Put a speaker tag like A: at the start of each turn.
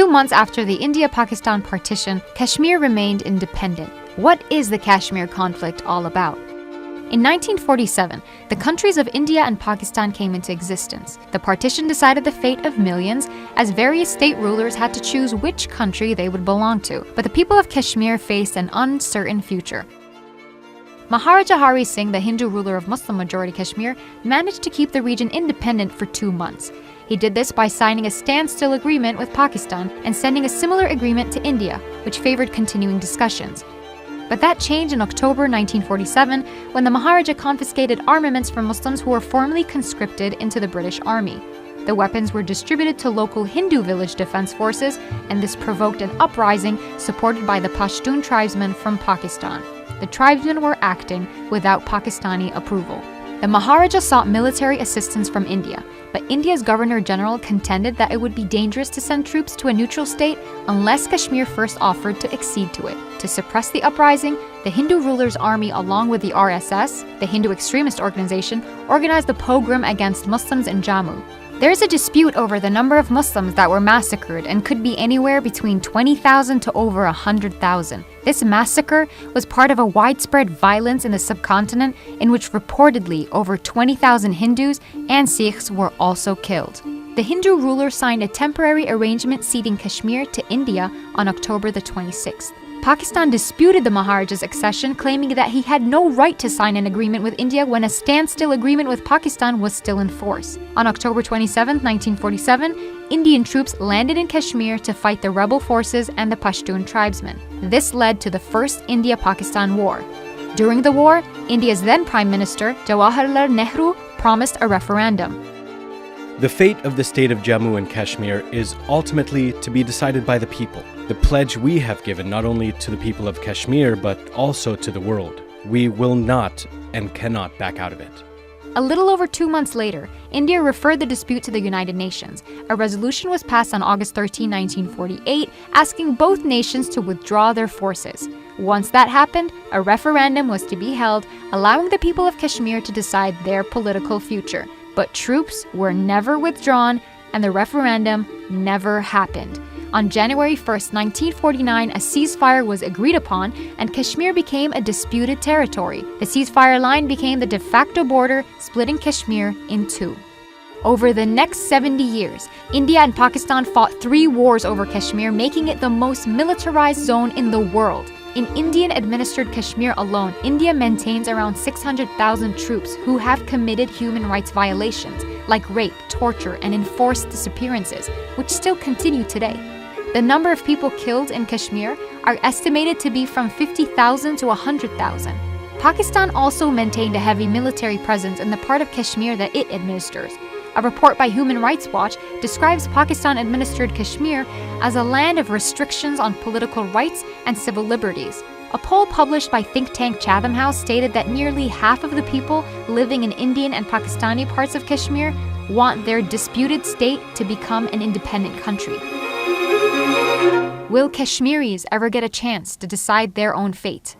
A: 2 months after the India-Pakistan partition, Kashmir remained independent. What is the Kashmir conflict all about? In 1947, the countries of India and Pakistan came into existence. The partition decided the fate of millions, as various state rulers had to choose which country they would belong to. But the people of Kashmir faced an uncertain future. Maharaja Hari Singh, the Hindu ruler of Muslim-majority Kashmir, managed to keep the region independent for 2 months. He did this by signing a standstill agreement with Pakistan and sending a similar agreement to India, which favored continuing discussions. But that changed in October 1947 when the Maharaja confiscated armaments from Muslims who were formerly conscripted into the British Army. The weapons were distributed to local Hindu village defense forces, and this provoked an uprising supported by the Pashtun tribesmen from Pakistan. The tribesmen were acting without Pakistani approval. The Maharaja sought military assistance from India, but India's Governor-General contended that it would be dangerous to send troops to a neutral state unless Kashmir first offered to accede to it. To suppress the uprising, the Hindu ruler's army, along with the RSS, the Hindu extremist organization, organized a pogrom against Muslims in Jammu. There is a dispute over the number of Muslims that were massacred and could be anywhere between 20,000 to over 100,000. This massacre was part of a widespread violence in the subcontinent in which reportedly over 20,000 Hindus and Sikhs were also killed. The Hindu ruler signed a temporary arrangement ceding Kashmir to India on October the 26th. Pakistan disputed the Maharaja's accession, claiming that he had no right to sign an agreement with India when a standstill agreement with Pakistan was still in force. On October 27, 1947, Indian troops landed in Kashmir to fight the rebel forces and the Pashtun tribesmen. This led to the First India-Pakistan War. During the war, India's then Prime Minister, Jawaharlal Nehru, promised a referendum.
B: The fate of the state of Jammu and Kashmir is ultimately to be decided by the people. The pledge we have given not only to the people of Kashmir, but also to the world. We will not and cannot back out of it.
A: A little over 2 months later, India referred the dispute to the United Nations. A resolution was passed on August 13, 1948, asking both nations to withdraw their forces. Once that happened, a referendum was to be held, allowing the people of Kashmir to decide their political future. But troops were never withdrawn, and the referendum never happened. On January 1, 1949, a ceasefire was agreed upon, and Kashmir became a disputed territory. The ceasefire line became the de facto border, splitting Kashmir in two. Over the next 70 years, India and Pakistan fought 3 wars over Kashmir, making it the most militarized zone in the world. In Indian-administered Kashmir alone, India maintains around 600,000 troops who have committed human rights violations, like rape, torture, and enforced disappearances, which still continue today. The number of people killed in Kashmir are estimated to be from 50,000 to 100,000. Pakistan also maintained a heavy military presence in the part of Kashmir that it administers. A report by Human Rights Watch describes Pakistan-administered Kashmir as a land of restrictions on political rights and civil liberties. A poll published by think tank Chatham House stated that nearly half of the people living in Indian and Pakistani parts of Kashmir want their disputed state to become an independent country. Will Kashmiris ever get a chance to decide their own fate?